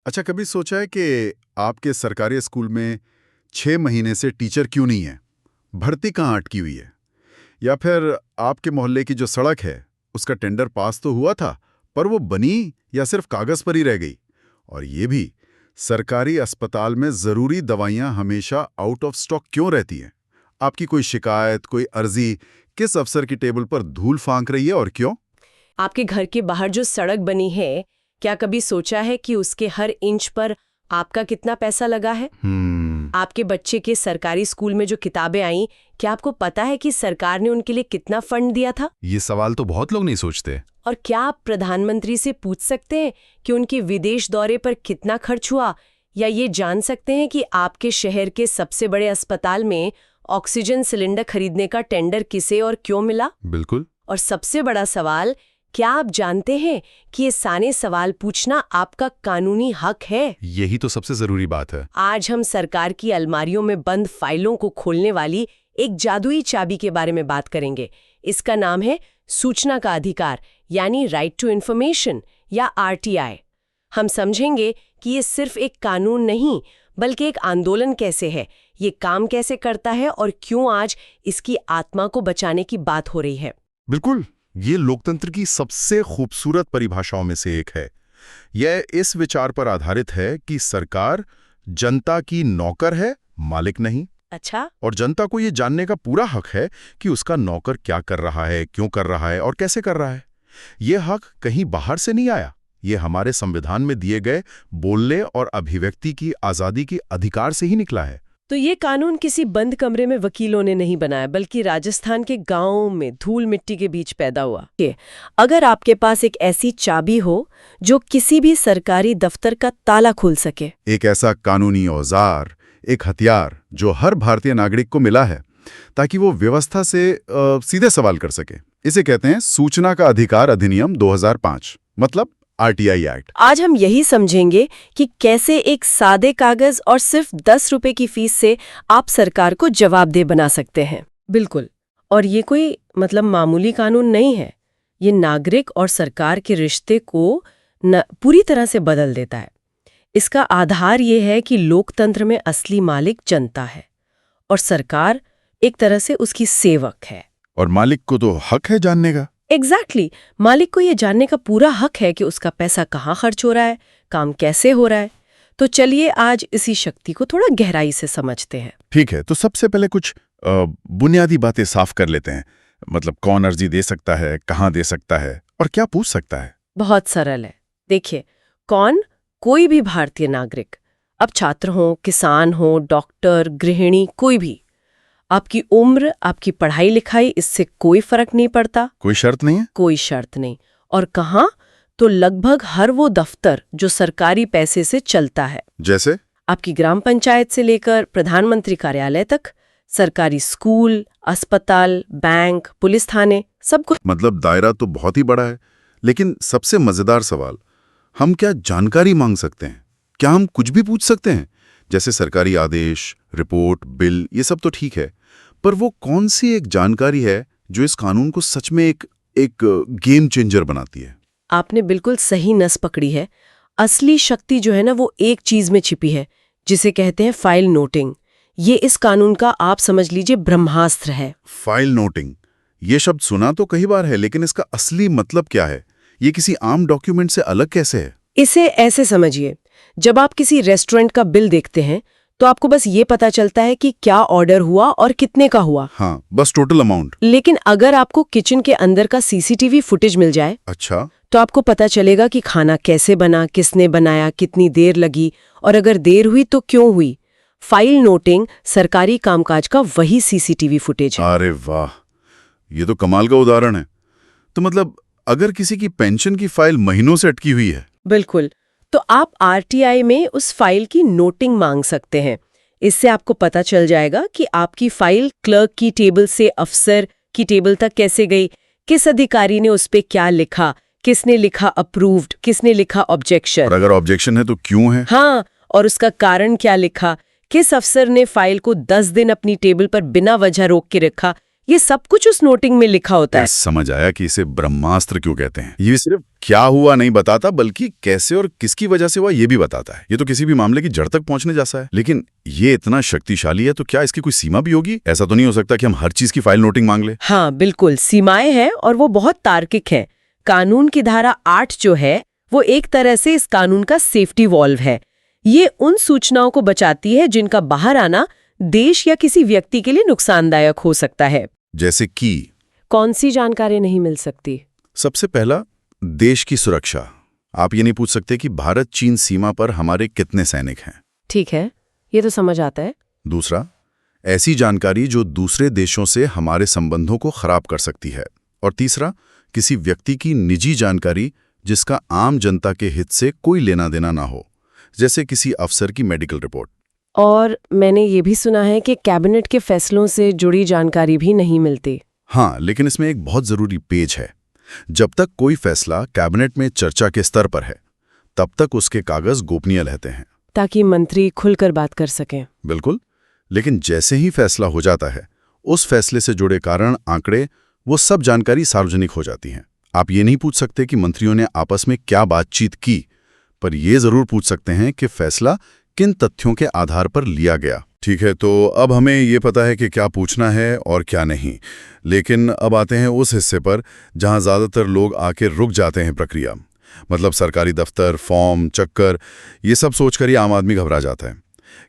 अच्छा, कभी सोचा है कि आपके सरकारी स्कूल में 6 महीने से टीचर क्यों नहीं है? भर्ती कहाँ अटकी हुई है? या फिर आपके मोहल्ले की जो सड़क है, उसका टेंडर पास तो हुआ था, पर वो बनी या सिर्फ कागज पर ही रह गई? और ये भी, सरकारी अस्पताल में जरूरी दवाइयाँ हमेशा आउट ऑफ स्टॉक क्यों रहती हैं? आपकी कोई शिकायत, कोई अर्जी किस अफसर की टेबल पर धूल फांक रही है और क्यों? आपके घर के बाहर जो सड़क बनी है, क्या कभी सोचा है कि उसके हर इंच पर आपका कितना पैसा लगा है? आपके बच्चे के सरकारी स्कूल में जो किताबें आईं, क्या आपको पता है कि सरकार ने उनके लिए कितना फंड दिया था? ये सवाल तो बहुत लोग नहीं सोचते। और क्या आप प्रधानमंत्री से पूछ सकते हैं कि उनके विदेश दौरे पर कितना खर्च हुआ? या ये जान सकते हैं कि आपके शहर के सबसे बड़े अस्पताल में ऑक्सीजन सिलेंडर खरीदने का टेंडर किसे और क्यों मिला? बिल्कुल। और सबसे बड़ा सवाल, क्या आप जानते हैं कि ये सारे सवाल पूछना आपका कानूनी हक है? यही तो सबसे जरूरी बात है। आज हम सरकार की अलमारियों में बंद फाइलों को खोलने वाली एक जादुई चाबी के बारे में बात करेंगे। इसका नाम है सूचना का अधिकार, यानी राइट टू इन्फॉर्मेशन या आरटीआई। हम समझेंगे कि ये सिर्फ एक कानून नहीं, बल्कि एक आंदोलन कैसे है, ये काम कैसे करता है और क्यों आज इसकी आत्मा को बचाने की बात हो रही है। बिल्कुल, ये लोकतंत्र की सबसे खूबसूरत परिभाषाओं में से एक है। यह इस विचार पर आधारित है कि सरकार जनता की नौकर है, मालिक नहीं। अच्छा, और जनता को ये जानने का पूरा हक है कि उसका नौकर क्या कर रहा है, क्यों कर रहा है और कैसे कर रहा है। ये हक कहीं बाहर से नहीं आया, ये हमारे संविधान में दिए गए बोलने और अभिव्यक्ति की आज़ादी के अधिकार से ही निकला है। तो ये कानून किसी बंद कमरे में वकीलों ने नहीं बनाया, बल्कि राजस्थान के गांवों में धूल मिट्टी के बीच पैदा हुआ। अगर आपके पास एक ऐसी चाबी हो जो किसी भी सरकारी दफ्तर का ताला खोल सके, एक ऐसा कानूनी औजार, एक हथियार जो हर भारतीय नागरिक को मिला है ताकि वो व्यवस्था से सीधे सवाल कर सके, इसे कहते हैं सूचना का अधिकार अधिनियम 2005, मतलब आरटीआई एक्ट। आज हम यही समझेंगे कि कैसे एक सादे कागज और सिर्फ 10 रुपए की फीस से आप सरकार को जवाबदेह बना सकते हैं। बिल्कुल। और ये कोई मामूली कानून नहीं है। ये नागरिक और सरकार के रिश्ते को पूरी तरह से बदल देता है। इसका आधार ये है कि लोकतंत्र में असली मालिक जनता है और सरकार एक तरह से उसकी सेवक है। और मालिक को तो हक है जानने का। एग्जैक्टली, मालिक को ये जानने का पूरा हक है कि उसका पैसा कहाँ खर्च हो रहा है, काम कैसे हो रहा है। तो चलिए आज इसी शक्ति को थोड़ा गहराई से समझते हैं। ठीक है, तो सबसे पहले कुछ बुनियादी बातें साफ कर लेते हैं। मतलब कौन अर्जी दे सकता है, कहाँ दे सकता है और क्या पूछ सकता है। बहुत सरल है। देखिए, कौन? कोई भी भारतीय नागरिक, अब छात्र हो, किसान हो, डॉक्टर, गृहिणी, कोई भी। आपकी उम्र, आपकी पढ़ाई लिखाई, इससे कोई फर्क नहीं पड़ता। कोई शर्त नहीं है? कोई शर्त नहीं। और कहाँ? तो लगभग हर वो दफ्तर जो सरकारी पैसे से चलता है, जैसे आपकी ग्राम पंचायत से लेकर प्रधानमंत्री कार्यालय तक, सरकारी स्कूल, अस्पताल, बैंक, पुलिस थाने, सब कुछ। मतलब दायरा तो बहुत ही बड़ा है। लेकिन सबसे मजेदार सवाल, हम क्या जानकारी मांग सकते हैं? क्या हम कुछ भी पूछ सकते हैं? जैसे सरकारी आदेश, रिपोर्ट, बिल, ये सब तो ठीक है, पर वो कौन सी एक जानकारी है जो इस कानून को सच में एक गेम चेंजर बनाती है? आपने बिल्कुल सही नस पकड़ी है। असली शक्ति जो है ना, वो एक चीज में छिपी है, जिसे कहते हैं फाइल नोटिंग। ये इस कानून का, आप समझ लीजिए, ब्रह्मास्त्र है। फाइल नोटिंग, ये शब्द सुना तो कई बार है, लेकिन इसका असली मतलब क्या है? ये किसी आम डॉक्यूमेंट से अलग कैसे है? इसे ऐसे समझिए, जब आप किसी रेस्टोरेंट का बिल देखते हैं तो आपको बस ये पता चलता है कि क्या ऑर्डर हुआ और कितने का हुआ। हाँ, बस टोटल अमाउंट। लेकिन अगर आपको किचन के अंदर का सीसीटीवी फुटेज मिल जाए, अच्छा, तो आपको पता चलेगा कि खाना कैसे बना, किसने बनाया, कितनी देर लगी, और अगर देर हुई तो क्यों हुई। फाइल नोटिंग सरकारी कामकाज का वही सीसीटीवी फुटेज है। अरे वाह, ये तो कमाल का उदाहरण है। तो मतलब अगर किसी की पेंशन की फाइल महीनों से अटकी हुई है, बिल्कुल, तो आप आरटीआई में उस फाइल की नोटिंग मांग सकते हैं। इससे आपको पता चल जाएगा कि आपकी फाइल क्लर्क की टेबल से अफसर की टेबल तक कैसे गई, किस अधिकारी ने उस पे क्या लिखा, किसने लिखा अप्रूव्ड, किसने लिखा ऑब्जेक्शन। और अगर ऑब्जेक्शन है तो क्यों है? हाँ, और उसका कारण क्या लिखा, किस अफसर ने फाइल को 10 दिन अपनी टेबल पर बिना वजह रोक के रखा, ये सब कुछ उस नोटिंग में लिखा होता है। समझ आया कि इसे ब्रह्मास्त्र क्यों कहते हैं। ये सिर्फ क्या हुआ नहीं बताता, बल्कि कैसे और किसकी वजह से हुआ ये भी बताता है। ये तो किसी भी मामले की जड़ तक पहुंचने जैसा है। लेकिन ये इतना शक्तिशाली है तो क्या इसकी कोई सीमा भी होगी? ऐसा तो नहीं हो सकता कि हम हर चीज की फाइल नोटिंग मांग ले। हाँ बिल्कुल, सीमाएं हैं और वो बहुत तार्किक है। कानून की धारा 8 जो है वो एक तरह से इस कानून का सेफ्टी वॉल्व है। ये उन सूचनाओं को बचाती है जिनका बाहर आना देश या किसी व्यक्ति के लिए नुकसानदायक हो सकता है। जैसे कि कौन सी जानकारी नहीं मिल सकती? सबसे पहला, देश की सुरक्षा। आप ये नहीं पूछ सकते कि भारत चीन सीमा पर हमारे कितने सैनिक हैं। ठीक है, ये तो समझ आता है। दूसरा, ऐसी जानकारी जो दूसरे देशों से हमारे संबंधों को खराब कर सकती है। और तीसरा, किसी व्यक्ति की निजी जानकारी जिसका आम जनता के हित से कोई लेना देना ना हो, जैसे किसी अफसर की मेडिकल रिपोर्ट। और मैंने ये भी सुना है कि कैबिनेट के फैसलों से जुड़ी जानकारी भी नहीं मिलती। हाँ, लेकिन इसमें एक बहुत जरूरी पेज है। जब तक कोई फैसला कैबिनेट में चर्चा के स्तर पर है, तब तक उसके कागज गोपनीय रहते हैं, ताकि मंत्री खुलकर बात कर सकें। बिल्कुल। लेकिन जैसे ही फैसला हो जाता है, उस फैसले से जुड़े कारण, आंकड़े, वो सब जानकारी सार्वजनिक हो जाती हैं। आप ये नहीं पूछ सकते कि मंत्रियों ने आपस में क्या बातचीत की, पर ये जरूर पूछ सकते हैं कि फैसला किन तथ्यों के आधार पर लिया गया। ठीक है, तो अब हमें ये पता है कि क्या पूछना है और क्या नहीं। लेकिन अब आते हैं उस हिस्से पर जहां ज्यादातर लोग आके रुक जाते हैं प्रक्रिया। मतलब सरकारी दफ्तर, फॉर्म, चक्कर, ये सब सोचकर ही आम आदमी घबरा जाता है।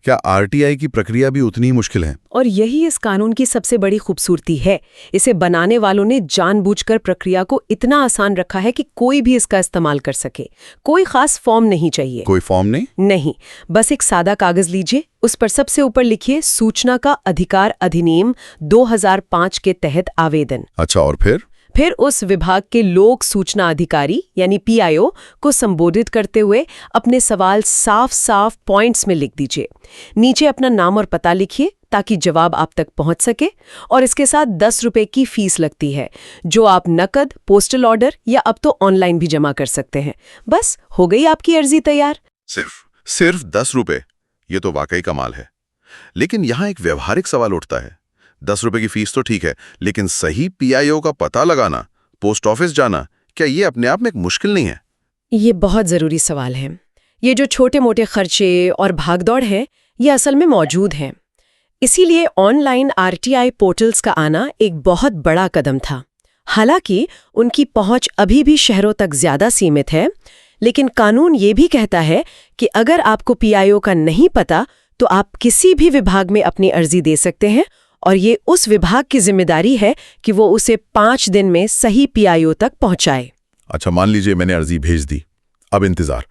क्या आरटीआई की प्रक्रिया भी उतनी ही मुश्किल है? और यही इस कानून की सबसे बड़ी खूबसूरती है। इसे बनाने वालों ने जानबूझकर प्रक्रिया को इतना आसान रखा है कि कोई भी इसका इस्तेमाल कर सके। कोई खास फॉर्म नहीं चाहिए। कोई फॉर्म नहीं? नहीं, बस एक सादा कागज लीजिए, उस पर सबसे ऊपर लिखिए सूचना का अधिकार अधिनियम 2005 के तहत आवेदन। अच्छा, और फिर उस विभाग के लोक सूचना अधिकारी यानी पीआईओ को संबोधित करते हुए अपने सवाल साफ साफ पॉइंट्स में लिख दीजिए। नीचे अपना नाम और पता लिखिए ताकि जवाब आप तक पहुंच सके। और इसके साथ 10 रुपए की फीस लगती है, जो आप नकद, पोस्टल ऑर्डर या अब तो ऑनलाइन भी जमा कर सकते हैं। बस हो गई आपकी अर्जी तैयार। सिर्फ 10 रुपए? ये तो वाकई कमाल है। लेकिन यहाँ एक व्यवहारिक सवाल उठता है। 10 रुपए की फीस तो ठीक है, लेकिन सही पीआईओ का पता लगाना, पोस्ट ऑफिस जाना, क्या ये अपने आप में एक मुश्किल नहीं है? ये बहुत जरूरी सवाल है। ये जो छोटे मोटे खर्चे और भागदौड़ है, ये असल में मौजूद हैं। इसीलिए ऑनलाइन आरटीआई पोर्टल्स का आना एक बहुत बड़ा कदम था। हालांकि उनकी पहुंच अभी भी शहरों तक ज्यादा सीमित है, लेकिन कानून ये भी कहता है कि अगर आपको पीआईओ का नहीं पता तो आप किसी भी विभाग में अपनी अर्जी दे सकते हैं, और ये उस विभाग की जिम्मेदारी है कि वो उसे 5 दिन में सही पीआईओ तक पहुंचाए। अच्छा, मान लीजिए मैंने अर्जी भेज दी, अब इंतजार।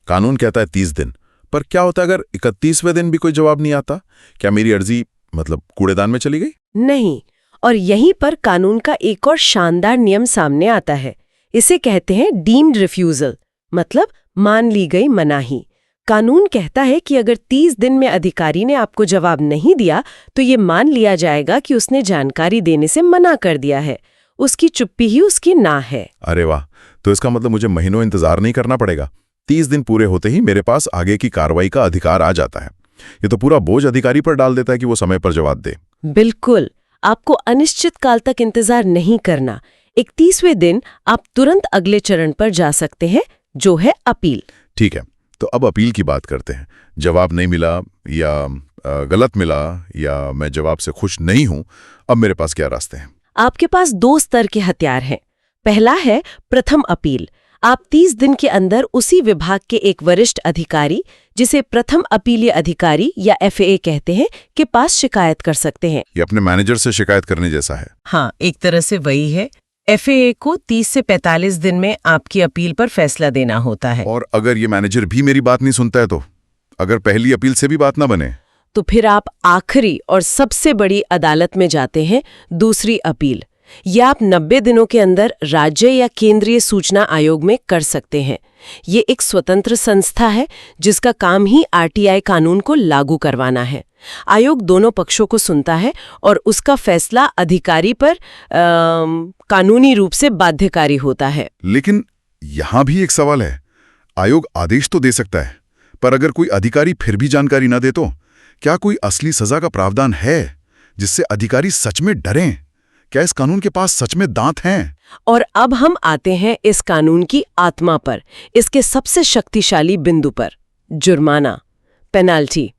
कानून कहता है 30 दिन, पर क्या होता है अगर 31वें दिन भी कोई जवाब नहीं आता? क्या मेरी अर्जी मतलब कूड़ेदान में चली गई? नहीं, और यहीं पर कानून का एक और शानदार नियम सामने आता है। इसे कहते हैं डीम्ड रिफ्यूजल, मतलब मान ली गई मनाही। कानून कहता है कि अगर 30 दिन में अधिकारी ने आपको जवाब नहीं दिया तो ये मान लिया जाएगा कि उसने जानकारी देने से मना कर दिया है। उसकी चुप्पी ही उसकी ना है। अरे वाह, तो इसका मतलब मुझे महीनों इंतजार नहीं करना पड़ेगा। 30 दिन पूरे होते ही मेरे पास आगे की कार्रवाई का अधिकार आ जाता है। ये तो पूरा बोझ अधिकारी पर डाल देता है कि वो समय पर जवाब दे। बिल्कुल, आपको अनिश्चित काल तक इंतजार नहीं करना। 31वें दिन आप तुरंत अगले चरण पर जा सकते हैं, जो है अपील। ठीक है, तो अब अपील की बात करते हैं। जवाब नहीं मिला या गलत मिला या मैं जवाब से खुश नहीं हूं, अब मेरे पास क्या रास्ते हैं? आपके पास 2 स्तर के हथियार हैं। पहला है प्रथम अपील। आप 30 दिन के अंदर उसी विभाग के एक वरिष्ठ अधिकारी, जिसे प्रथम अपीलीय अधिकारी या एफएए कहते हैं, के पास शिकायत कर सकते हैं। ये अपने मैनेजर से शिकायत करने जैसा है। हाँ, एक तरह से वही है। एफएए को 30 से 45 दिन में आपकी अपील पर फैसला देना होता है। और अगर ये मैनेजर भी मेरी बात नहीं सुनता है तो? अगर पहली अपील से भी बात ना बने तो फिर आप आखिरी और सबसे बड़ी अदालत में जाते हैं, दूसरी अपील। यह आप 90 दिनों के अंदर राज्य या केंद्रीय सूचना आयोग में कर सकते हैं। ये एक स्वतंत्र संस्था है जिसका काम ही आरटीआई कानून को लागू करवाना है। आयोग दोनों पक्षों को सुनता है और उसका फैसला अधिकारी पर कानूनी रूप से बाध्यकारी होता है। लेकिन यहां भी एक सवाल है। आयोग आदेश तो दे सकता है, पर अगर कोई अधिकारी फिर भी जानकारी न दे तो क्या कोई असली सजा का प्रावधान है जिससे अधिकारी सच में डरें? क्या इस कानून के पास सच में दांत हैं? और अब हम आते हैं इस कानून की आत्मा पर, इसके सबसे शक्तिशाली बिंदु पर, जुर्माना, पेनाल्टी।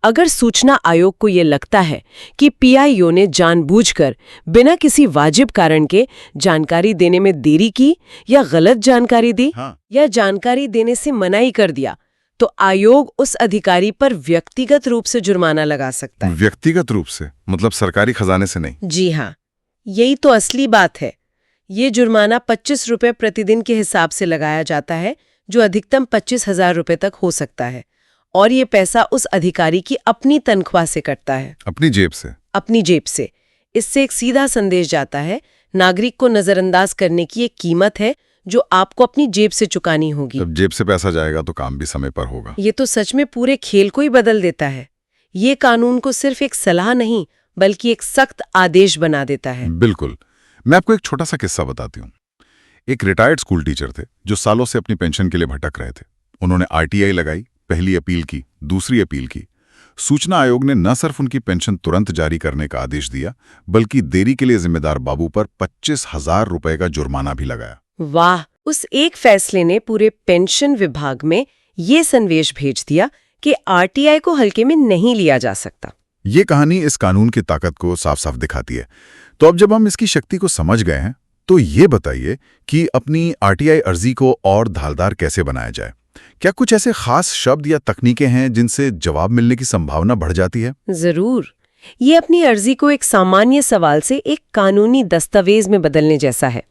अगर सूचना आयोग को ये लगता है कि पीआईओ ने जानबूझकर बिना किसी वाजिब कारण के जानकारी देने में देरी की या गलत जानकारी दी या जानकारी देने से मनाही कर दिया, तो आयोग उस अधिकारी पर व्यक्तिगत रूप से जुर्माना लगा सकता है। व्यक्तिगत रूप से मतलब सरकारी खजाने से नहीं? जी हाँ, यही तो असली बात है। ये जुर्माना 25 रुपए प्रतिदिन के हिसाब से लगाया जाता है, जो अधिकतम 25,000 रुपए तक हो सकता है। और ये पैसा उस अधिकारी की अपनी तनख्वाह से कटता है। अपनी जेब से? अपनी जेब से। इससे एक सीधा संदेश जाता है, नागरिक को नजरअंदाज करने की एक कीमत है जो आपको अपनी जेब से चुकानी होगी। जब जेब से पैसा जाएगा तो काम भी समय पर होगा। ये तो सच में पूरे खेल को ही बदल देता है। ये कानून को सिर्फ एक सलाह नहीं बल्कि एक सख्त आदेश बना देता है। बिल्कुल। मैं आपको एक छोटा सा किस्सा बताती हूँ। एक रिटायर्ड स्कूल टीचर थे जो सालों से अपनी पेंशन के लिए भटक रहे थे। उन्होंने आरटीआई लगाई, पहली अपील की, दूसरी अपील की। सूचना आयोग ने न सिर्फ उनकी पेंशन तुरंत जारी करने का आदेश दिया, बल्कि देरी के लिए जिम्मेदार बाबू पर 25,000 रुपए का जुर्माना भी लगाया। वाह! उस एक फैसले ने पूरे पेंशन विभाग में ये संदेश भेज दिया कि आरटीआई को हल्के में नहीं लिया जा सकता। ये कहानी इस कानून की ताकत को साफ साफ दिखाती है। तो अब जब हम इसकी शक्ति को समझ गए हैं, तो ये बताइए कि अपनी आरटीआई अर्जी को और धारदार कैसे बनाया जाए? क्या कुछ ऐसे खास शब्द या तकनीकें हैं जिनसे जवाब मिलने की संभावना बढ़ जाती है? जरूर। ये अपनी अर्जी को एक सामान्य सवाल से एक कानूनी दस्तावेज में बदलने जैसा है।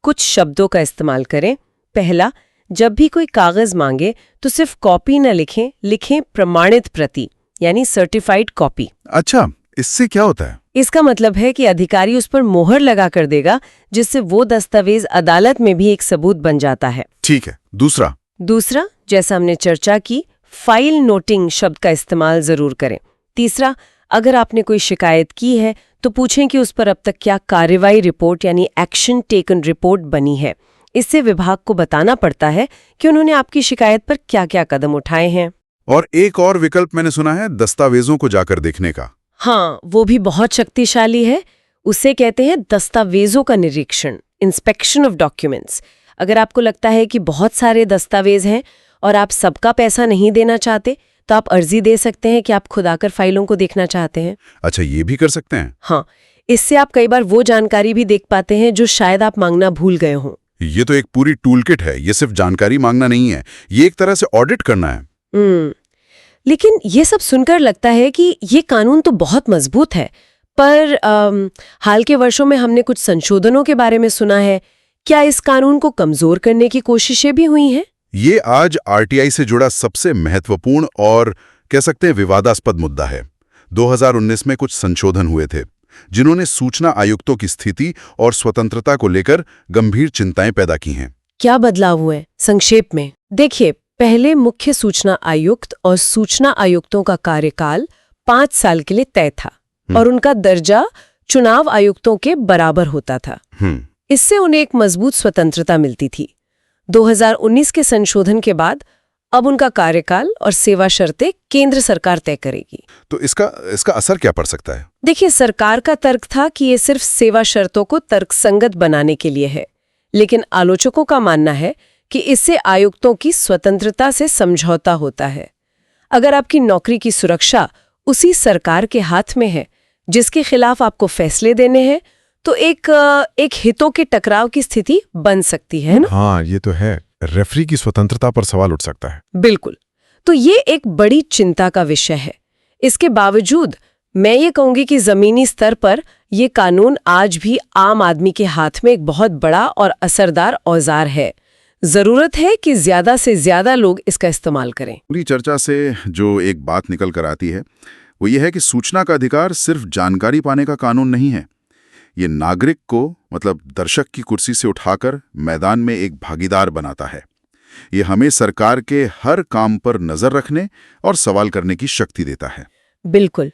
कुछ शब्दों का इस्तेमाल करें। पहला, जब भी कोई कागज मांगे तो सिर्फ कॉपी न लिखें, लिखें प्रमाणित प्रति यानी सर्टिफाइड कॉपी। अच्छा, इससे क्या होता है? इसका मतलब है कि अधिकारी उस पर मोहर लगा कर देगा, जिससे वो दस्तावेज अदालत में भी एक सबूत बन जाता है। ठीक है। दूसरा, जैसा हमने चर्चा की, फाइल नोटिंग शब्द का इस्तेमाल जरूर करें। तीसरा, अगर आपने कोई शिकायत की है तो पूछें कि उस पर अब तक क्या कार्रवाई रिपोर्ट यानी एक्शन टेकन रिपोर्ट बनी है। इससे विभाग को बताना पड़ता है कि उन्होंने आपकी शिकायत पर क्या-क्या कदम उठाए हैं। और एक और विकल्प मैंने सुना है, दस्तावेजों को जाकर देखने का। हाँ, वो भी बहुत शक्तिशाली है। उसे कहते हैं दस्तावेजों का निरीक्षण, इंस्पेक्शन ऑफ डॉक्यूमेंट्स। अगर आपको लगता है कि बहुत सारे दस्तावेज हैं और आप सबका पैसा नहीं देना चाहते, तो आप अर्जी दे सकते हैं कि आप खुद आकर फाइलों को देखना चाहते हैं। अच्छा, ये भी कर सकते हैं? हाँ, इससे आप कई बार वो जानकारी भी देख पाते हैं जो शायद आप मांगना भूल गए हों। ये तो एक पूरी टूलकिट है। ये सिर्फ जानकारी मांगना नहीं है, ये एक तरह से ऑडिट करना है। लेकिन ये सब सुनकर लगता है कि ये कानून तो बहुत मजबूत है, पर हाल के वर्षों में हमने कुछ संशोधनों के बारे में सुना है। क्या इस कानून को कमजोर करने की कोशिशें भी हुई हैं? ये आज आरटीआई से जुड़ा सबसे महत्वपूर्ण और कह सकते हैं विवादास्पद मुद्दा है। 2019 में कुछ संशोधन हुए थे जिन्होंने सूचना आयुक्तों की स्थिति और स्वतंत्रता को लेकर गंभीर चिंताएं पैदा की हैं। क्या बदलाव हुए? संक्षेप में देखिए, पहले मुख्य सूचना आयुक्त और सूचना आयुक्तों का कार्यकाल 5 साल के लिए तय था और उनका दर्जा चुनाव आयुक्तों के बराबर होता था। इससे उन्हें एक मजबूत स्वतंत्रता मिलती थी। 2019 के संशोधन के बाद अब उनका कार्यकाल और सेवा शर्तें केंद्र सरकार तय करेगी। तो इसका असर क्या पड़ सकता है? देखिए, सरकार का तर्क था कि ये सिर्फ सेवा शर्तों को तर्कसंगत बनाने के लिए है, लेकिन आलोचकों का मानना है कि इससे आयुक्तों की स्वतंत्रता से समझौता होता है। अगर आपकी नौकरी की सुरक्षा उसी सरकार के हाथ में है जिसके खिलाफ आपको फैसले देने हैं, तो एक हितों के टकराव की स्थिति बन सकती है ना? हाँ, ये तो है। रेफरी की स्वतंत्रता पर सवाल उठ सकता है। बिल्कुल। तो ये एक बड़ी चिंता का विषय है। इसके बावजूद मैं ये कहूंगी कि जमीनी स्तर पर ये कानून आज भी आम आदमी के हाथ में एक बहुत बड़ा और असरदार औजार है। जरूरत है कि ज्यादा से ज्यादा लोग इसका इस्तेमाल करें। पूरी चर्चा से जो एक बात निकल कर आती है वो ये है कि सूचना का अधिकार सिर्फ जानकारी पाने का कानून नहीं है। ये नागरिक को, मतलब दर्शक की कुर्सी से उठाकर मैदान में एक भागीदार बनाता है। ये हमें सरकार के हर काम पर नजर रखने और सवाल करने की शक्ति देता है। बिल्कुल।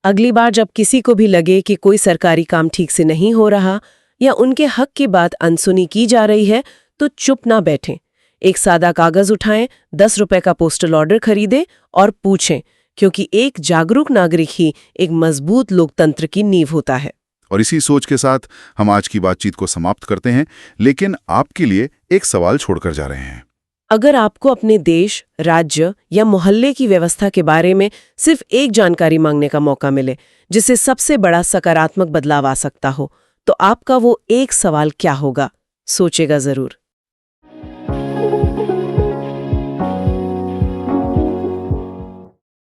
अगली बार जब किसी को भी लगे कि कोई सरकारी काम ठीक से नहीं हो रहा या उनके हक की बात अनसुनी की जा रही है, तो चुप ना बैठें। एक सादा कागज उठाएं, 10 रुपए का पोस्टल ऑर्डर खरीदें और पूछें, क्योंकि एक जागरूक नागरिक ही एक मजबूत लोकतंत्र की नींव होता है। और इसी सोच के साथ हम आज की बातचीत को समाप्त करते हैं, लेकिन आपके लिए एक सवाल छोड़कर जा रहे हैं। अगर आपको अपने देश, राज्य या मोहल्ले की व्यवस्था के बारे में सिर्फ एक जानकारी मांगने का मौका मिले जिससे सबसे बड़ा सकारात्मक बदलाव आ सकता हो, तो आपका वो एक सवाल क्या होगा? सोचेगा जरूर।